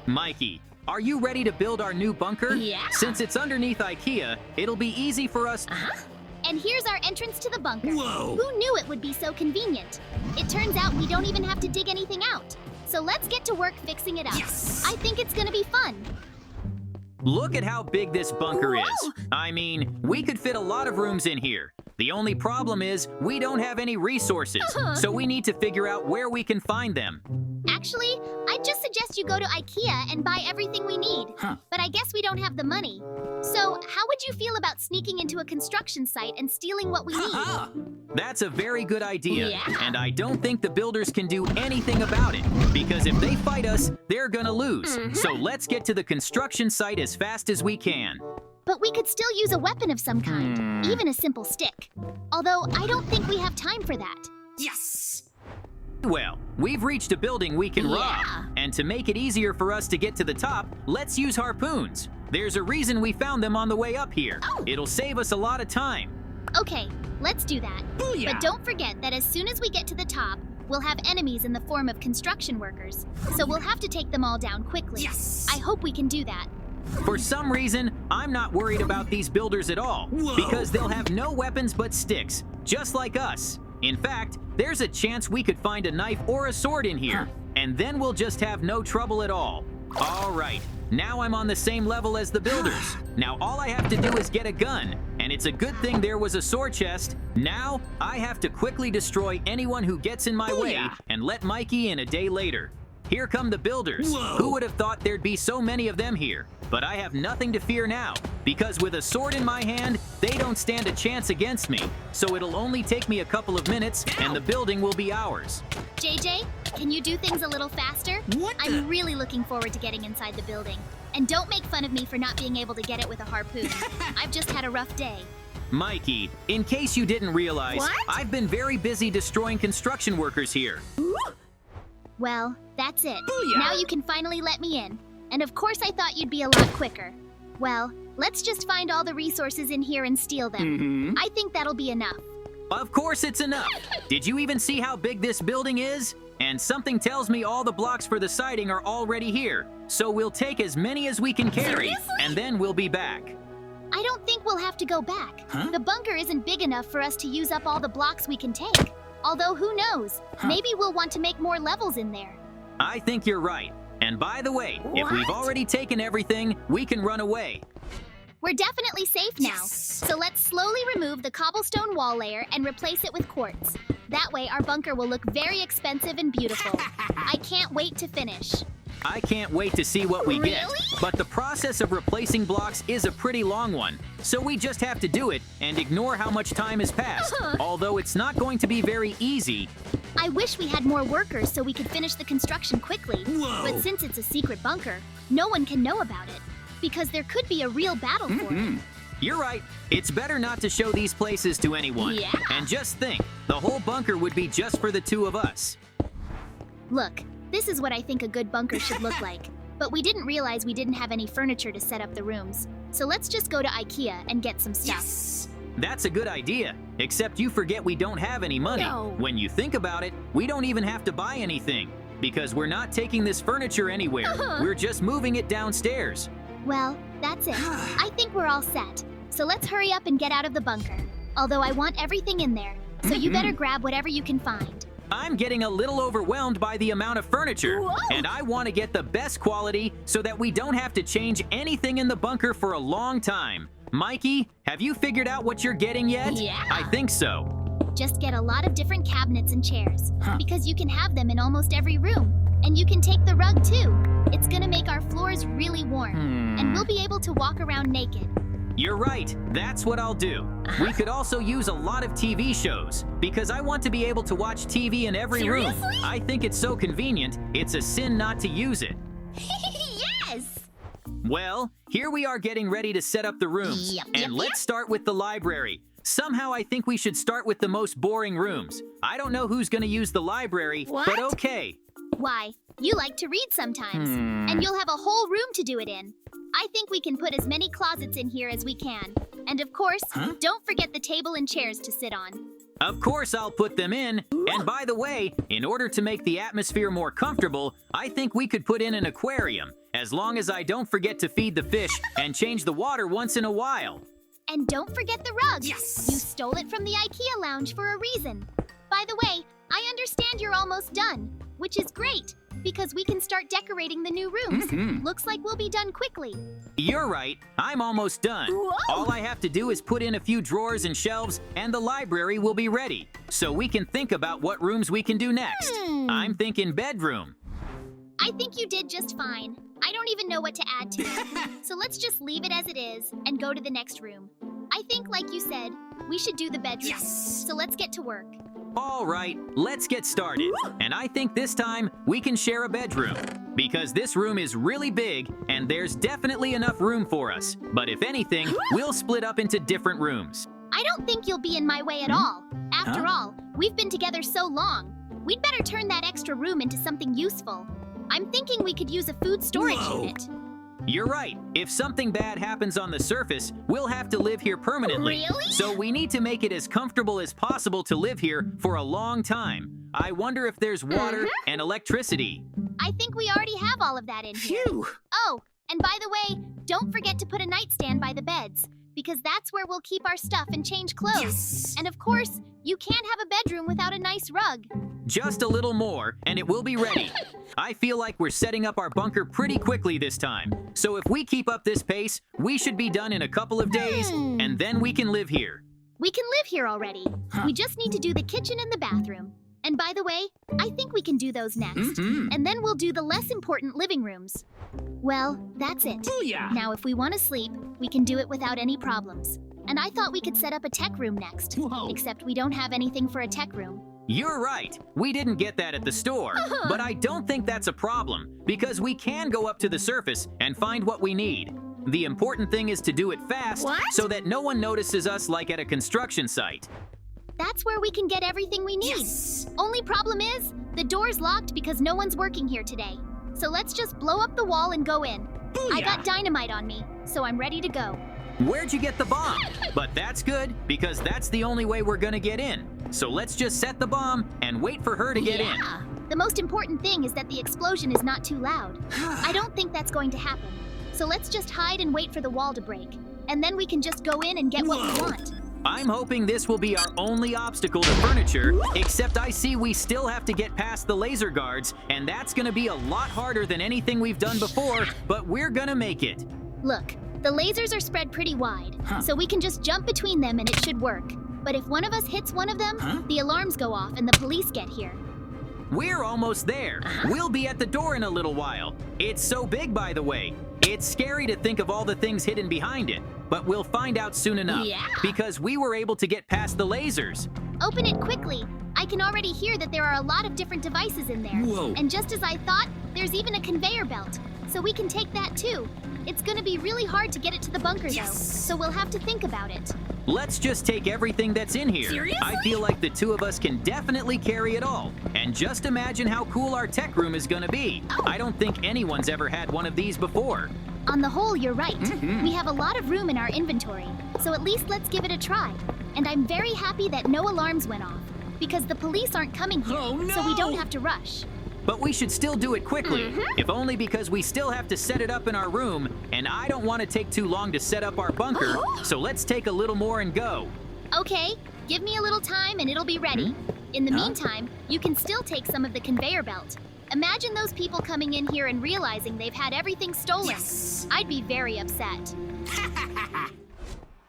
Mikey, are you ready to build our new bunker? Yeah. Since it's underneath IKEA, it'll be easy for us. And here's our entrance to the bunker. Whoa! Who knew it would be so convenient? It turns out we don't even have to dig anything out. So let's get to work fixing it up. Yes! I think it's gonna be fun. Look at how big this bunker Whoa! is. I mean, we could fit a lot of rooms in here. The only problem is we don't have any resources, so we need to figure out where we can find them. Actually, I'd just suggest you go to IKEA and buy everything we need. But I guess we don't have the money. So how would you feel about sneaking into a construction site and stealing what we need? That's a very good idea, Yeah. and I don't think the builders can do anything about it, because if they fight us, they're gonna lose. So let's get to the construction site as fast as we can. But we could still use a weapon of some kind, even a simple stick. Although I don't think we have time for that. Yes! Well, we've reached a building we can rob, Yeah. and to make it easier for us to get to the top, let's use harpoons. There's a reason we found them on the way up here. Oh. It'll save us a lot of time. Okay, let's do that. Booyah! But don't forget that as soon as we get to the top, we'll have enemies in the form of construction workers. So we'll have to take them all down quickly. Yes! I hope we can do that. For some reason, I'm not worried about these builders at all, Whoa. because they'll have no weapons but sticks, just like us. In fact, there's a chance we could find a knife or a sword in here, and then we'll just have no trouble at all. All right, now I'm on the same level as the builders. Now all I have to do is get a gun, and it's a good thing there was a sword chest. Now I have to quickly destroy anyone who gets in my way Booyah. and let Mikey in a day later. Here come the builders. Whoa. Who would have thought there'd be so many of them here? But I have nothing to fear now, because with a sword in my hand, they don't stand a chance against me. So it'll only take me a couple of minutes, and the building will be ours. JJ, can you do things a little faster? What the- I'm really looking forward to getting inside the building. And don't make fun of me for not being able to get it with a harpoon. I've just had a rough day. Mikey, in case you didn't realize, What? I've been very busy destroying construction workers here. Well, that's it. Booyah! Now you can finally let me in. And of course I thought you'd be a lot quicker. Well, let's just find all the resources in here and steal them. I think that'll be enough. Of course it's enough. Did you even see how big this building is? And something tells me all the blocks for the siding are already here. So we'll take as many as we can carry, Seriously? and then we'll be back. I don't think we'll have to go back. Huh? The bunker isn't big enough for us to use up all the blocks we can take. Although who knows? Maybe we'll want to make more levels in there. I think you're right. And by the way, if we've What? already taken everything, we can run away. We're definitely safe now. Yes. So let's slowly remove the cobblestone wall layer and replace it with quartz. That way our bunker will look very expensive and beautiful. I can't wait to finish. I can't wait to see what we get. Really? But the process of replacing blocks is a pretty long one. So we just have to do it and ignore how much time has passed. Although it's not going to be very easy. I wish we had more workers so we could finish the construction quickly. Whoa. But since it's a secret bunker, no one can know about it. Because there could be a real battle for it. You're right. It's better not to show these places to anyone. Yeah. And just think, the whole bunker would be just for the two of us. Look, this is what I think a good bunker should look like. But we didn't realize we didn't have any furniture to set up the rooms. So let's just go to IKEA and get some stuff. Yes! That's a good idea, except you forget we don't have any money. No. When you think about it, we don't even have to buy anything, because we're not taking this furniture anywhere. We're just moving it downstairs. Well, that's it. I think we're all set. So let's hurry up and get out of the bunker. Although I want everything in there. So you better grab whatever you can find. I'm getting a little overwhelmed by the amount of furniture, Whoa. and I want to get the best quality so that we don't have to change anything in the bunker for a long time. Mikey, have you figured out what you're getting yet? Yeah. I think so. Just get a lot of different cabinets and chairs. Because you can have them in almost every room. And you can take the rug too. It's gonna make our floors really warm. And we'll be able to walk around naked. You're right, that's what I'll do. We could also use a lot of TV shows, because I want to be able to watch TV in every room. Seriously? I think it's so convenient, it's a sin not to use it. Yes! Well, here we are getting ready to set up the rooms. Yep, and yep, let's start with the library. Somehow I think we should start with the most boring rooms. I don't know who's gonna use the library, but What? okay. Why? You like to read sometimes. And you'll have a whole room to do it in. I think we can put as many closets in here as we can. And of course, don't forget the table and chairs to sit on. Of course I'll put them in. And by the way, in order to make the atmosphere more comfortable, I think we could put in an aquarium. as long as I don't forget to feed the fish and change the water once in a while. And don't forget the rug. Yes! You stole it from the IKEA lounge for a reason. By the way, I understand you're almost done, which is great, because we can start decorating the new rooms. Looks like we'll be done quickly. You're right, I'm almost done. Whoa! All I have to do is put in a few drawers and shelves, and the library will be ready, so we can think about what rooms we can do next. I'm thinking bedroom. I think you did just fine. I don't even know what to add to it. So let's just leave it as it is and go to the next room. I think, like you said, we should do the bedroom. Yes! So let's get to work. All right, let's get started. And I think this time we can share a bedroom, because this room is really big and there's definitely enough room for us. But if anything, we'll split up into different rooms. I don't think you'll be in my way at all. After all, we've been together so long. We'd better turn that extra room into something useful. I'm thinking we could use a food storage unit. You're right. If something bad happens on the surface, we'll have to live here permanently. Really? So we need to make it as comfortable as possible to live here for a long time. I wonder if there's water and electricity. I think we already have all of that in here. Phew! Oh, and by the way, don't forget to put a nightstand by the beds, because that's where we'll keep our stuff and change clothes. Yes! And of course, you can't have a bedroom without a nice rug. Just a little more, and it will be ready. I feel like we're setting up our bunker pretty quickly this time. So if we keep up this pace, we should be done in a couple of days, and then we can live here. We can live here already. We just need to do the kitchen and the bathroom. And by the way, I think we can do those next. And then we'll do the less important living rooms. Well, that's it. Booyah! Now, if we want to sleep, we can do it without any problems. And I thought we could set up a tech room next. Whoa! Except we don't have anything for a tech room. You're right. We didn't get that at the store. But I don't think that's a problem, because we can go up to the surface and find what we need. The important thing is to do it fast so that no one notices us like at a construction site. That's where we can get everything we need. Yes! Only problem is, the door's locked because no one's working here today. So let's just blow up the wall and go in. I got Booyah! dynamite on me, so I'm ready to go. Where'd you get the bomb? But that's good, because that's the only way we're gonna get in. So let's just set the bomb and wait for her to get in. The most important thing is that the explosion is not too loud. I don't think that's going to happen. So let's just hide and wait for the wall to break. And then we can just go in and get what we want. I'm hoping this will be our only obstacle to furniture, except I see we still have to get past the laser guards, and that's gonna be a lot harder than anything we've done before, but we're gonna make it. Look, the lasers are spread pretty wide, so we can just jump between them and it should work. But if one of us hits one of them, the alarms go off and the police get here. We're almost there. We'll be at the door in a little while. It's so big, by the way. It's scary to think of all the things hidden behind it, but we'll find out soon enough, because we were able to get past the lasers. Open it quickly. I can already hear that there are a lot of different devices in there. Whoa. And just as I thought, there's even a conveyor belt, so we can take that too. It's gonna be really hard to get it to the bunker though, so we'll have to think about it. Let's just take everything that's in here. Seriously? I feel like the two of us can definitely carry it all. And just imagine how cool our tech room is gonna be. I don't think anyone's ever had one of these before. On the whole, you're right. We have a lot of room in our inventory, so at least let's give it a try. And I'm very happy that no alarms went off, because the police aren't coming here, Oh, so we don't no! have to rush. But we should still do it quickly, if only because we still have to set it up in our room, and I don't want to take too long to set up our bunker, so let's take a little more and go. Okay, give me a little time and it'll be ready. In the meantime, you can still take some of the conveyor belt. Imagine those people coming in here and realizing they've had everything stolen. Yes! I'd be very upset.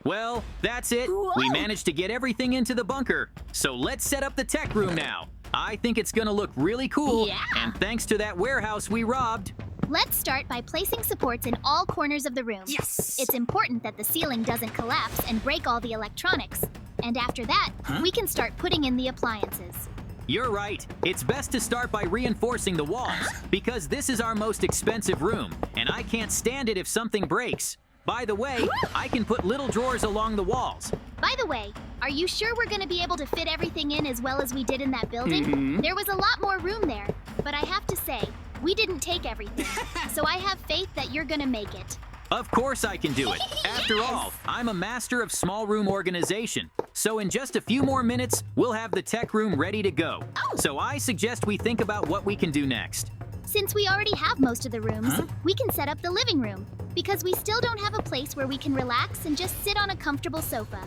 Well, that's it. We managed to get everything into the bunker, so let's set up the tech room now. I think it's gonna look really cool, and thanks to that warehouse we robbed. Let's start by placing supports in all corners of the room. Yes! It's important that the ceiling doesn't collapse and break all the electronics. And after that, we can start putting in the appliances. You're right. It's best to start by reinforcing the walls, because this is our most expensive room, and I can't stand it if something breaks. By the way, I can put little drawers along the walls. By the way, are you sure we're going to be able to fit everything in as well as we did in that building? There was a lot more room there, but I have to say, we didn't take everything. So I have faith that you're going to make it. Of course I can do it. After all, I'm a master of small room organization. So in just a few more minutes, we'll have the tech room ready to go. So I suggest we think about what we can do next. Since we already have most of the rooms, we can set up the living room because we still don't have a place where we can relax and just sit on a comfortable sofa.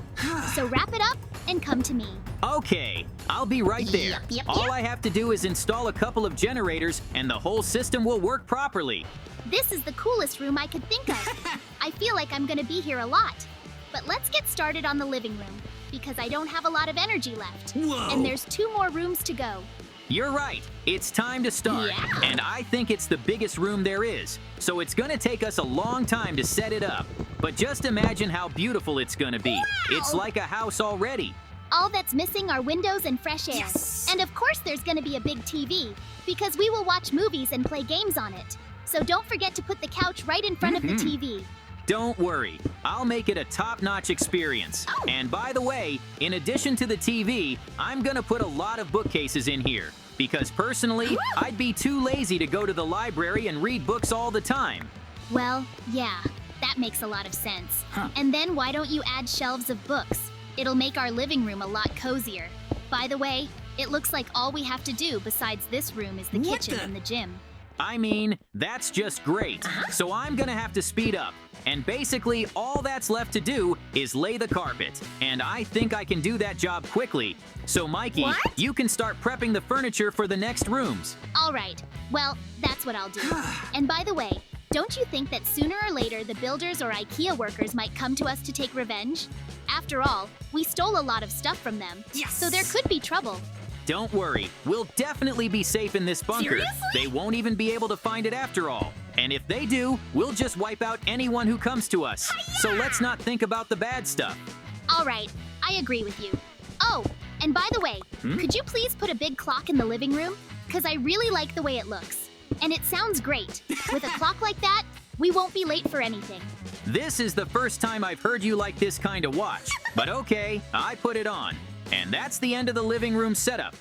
So wrap it up and come to me. Okay, I'll be right there. All I have to do is install a couple of generators and the whole system will work properly. This is the coolest room I could think of. I feel like I'm gonna be here a lot. But let's get started on the living room because I don't have a lot of energy left. Whoa. And there's 2 more rooms to go. You're right. It's time to start. Yeah. And I think it's the biggest room there is. So it's gonna take us a long time to set it up. But just imagine how beautiful it's gonna be. It's like a house already. All that's missing are windows and fresh air. Yes. And of course there's gonna be a big TV because we will watch movies and play games on it. So don't forget to put the couch right in front of the TV. Don't worry, I'll make it a top-notch experience. And by the way, in addition to the TV, I'm gonna put a lot of bookcases in here. Because personally, I'd be too lazy to go to the library and read books all the time. Well, yeah, that makes a lot of sense. And then why don't you add shelves of books? It'll make our living room a lot cozier. By the way, it looks like all we have to do besides this room is the What kitchen the- and the gym. I mean, that's just great. So I'm gonna have to speed up. And basically, all that's left to do is lay the carpet. And I think I can do that job quickly. So Mikey, you can start prepping the furniture for the next rooms. All right, well, that's what I'll do. And by the way, don't you think that sooner or later the builders or IKEA workers might come to us to take revenge? After all, we stole a lot of stuff from them. Yes. So there could be trouble. Don't worry, we'll definitely be safe in this bunker. Seriously? They won't even be able to find it after all. And if they do, we'll just wipe out anyone who comes to us. So let's not think about the bad stuff. All right, I agree with you. Oh, and by the way, could you please put a big clock in the living room? Because I really like the way it looks. And it sounds great. With a clock like that, we won't be late for anything. This is the first time I've heard you like this kind of watch. But okay, I put it on. And that's the end of the living room setup.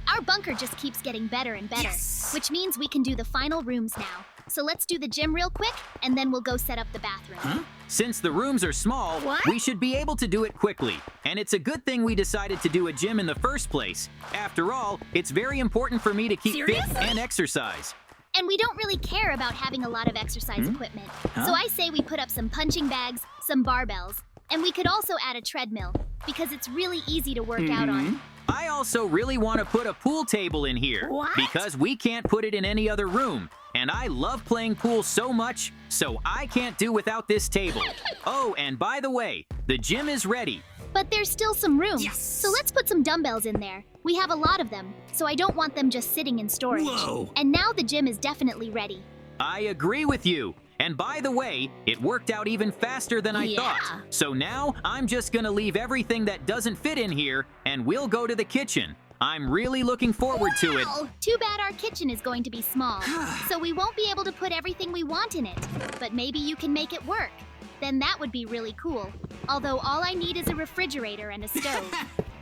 Our bunker just keeps getting better and better, Yes. which means we can do the final rooms now. So let's do the gym real quick, and then we'll go set up the bathroom. Since the rooms are small, we should be able to do it quickly. And it's a good thing we decided to do a gym in the first place. After all, it's very important for me to keep fit Seriously? and exercise. And we don't really care about having a lot of exercise equipment. So I say we put up some punching bags, some barbells, and we could also add a treadmill, because it's really easy to work out on. I also really want to put a pool table in here. What? Because we can't put it in any other room. And I love playing pool so much, so I can't do without this table. Oh, and by the way, the gym is ready. But there's still some room. Yes. So let's put some dumbbells in there. We have a lot of them, so I don't want them just sitting in storage. Whoa. And now the gym is definitely ready. I agree with you. And by the way, it worked out even faster than I thought. So now I'm just gonna leave everything that doesn't fit in here and we'll go to the kitchen. I'm really looking forward to it. Oh, too bad our kitchen is going to be small, so we won't be able to put everything we want in it. But maybe you can make it work. Then that would be really cool. Although all I need is a refrigerator and a stove.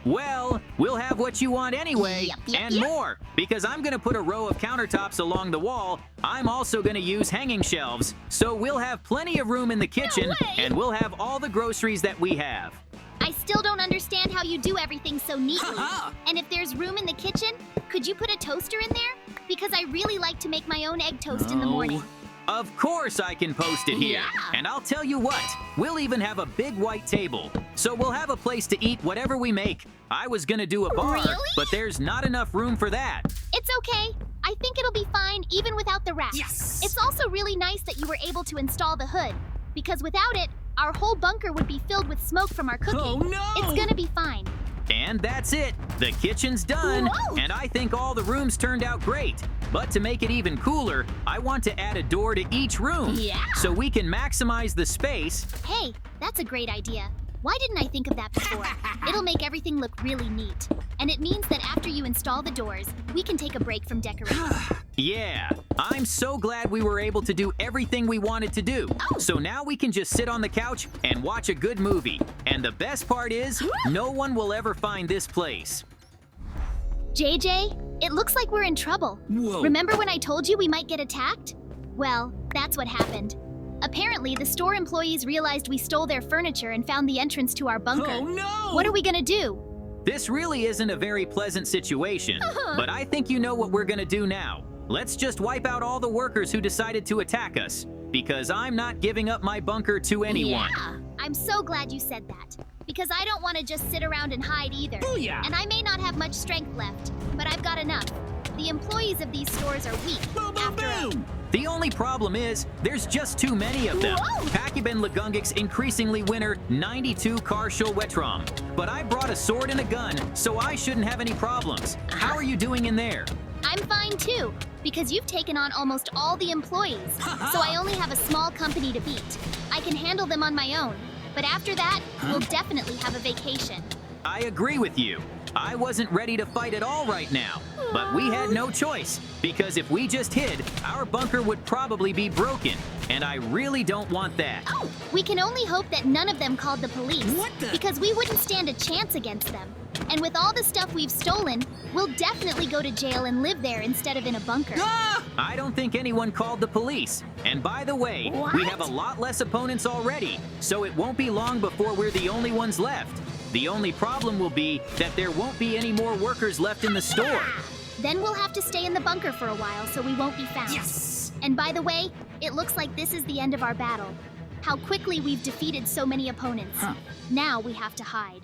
Well, we'll have what you want anyway, and more, because I'm gonna put a row of countertops along the wall. I'm also gonna use hanging shelves, so we'll have plenty of room in the kitchen, and we'll have all the groceries that we have. I still don't understand how you do everything so neatly. And if there's room in the kitchen, could you put a toaster in there? Because I really like to make my own egg toast in the morning. Of course I can post it here. And I'll tell you what, we'll even have a big white table. So we'll have a place to eat whatever we make. I was gonna do a bar, Really? but there's not enough room for that. It's okay. I think it'll be fine even without the wrap. Yes. It's also really nice that you were able to install the hood. Because without it, our whole bunker would be filled with smoke from our cooking. Oh, no! It's gonna be fine. And that's it. The kitchen's done. Whoa. And I think all the rooms turned out great. But to make it even cooler, I want to add a door to each room. Yeah. So we can maximize the space. Hey, that's a great idea. Why didn't I think of that before? It'll make everything look really neat. And it means that after you install the doors, we can take a break from decorating. Yeah, I'm so glad we were able to do everything we wanted to do. So now we can just sit on the couch and watch a good movie. And the best part is, no one will ever find this place. JJ, it looks like we're in trouble. Whoa. Remember when I told you we might get attacked? Well, that's what happened. Apparently, the store employees realized we stole their furniture and found the entrance to our bunker. Oh, no! What are we gonna do? This really isn't a very pleasant situation, but I think you know what we're gonna do now. Let's just wipe out all the workers who decided to attack us, because I'm not giving up my bunker to anyone. Yeah, I'm so glad you said that, because I don't want to just sit around and hide either. Booyah! And I may not have much strength left, but I've got enough. The employees of these stores are weak. Boom, boom, After all. boom! The only problem is, there's just too many of them. Whoa! Pakibin Lagungik's increasingly winner 92 Karshul Wetrom. But I brought a sword and a gun, so I shouldn't have any problems. How are you doing in there? I'm fine too, because you've taken on almost all the employees, so I only have a small company to beat. I can handle them on my own, but after that, we'll definitely have a vacation. I agree with you. I wasn't ready to fight at all right now, but we had no choice, because if we just hid, our bunker would probably be broken, and I really don't want that. Oh, we can only hope that none of them called the police, What the- because we wouldn't stand a chance against them. And with all the stuff we've stolen, we'll definitely go to jail and live there instead of in a bunker. Ah! I don't think anyone called the police. And by the way, What? we have a lot less opponents already, so it won't be long before we're the only ones left. The only problem will be that there won't be any more workers left in the store. Then we'll have to stay in the bunker for a while so we won't be found. Yes! And by the way, it looks like this is the end of our battle. How quickly we've defeated so many opponents. Huh. Now we have to hide.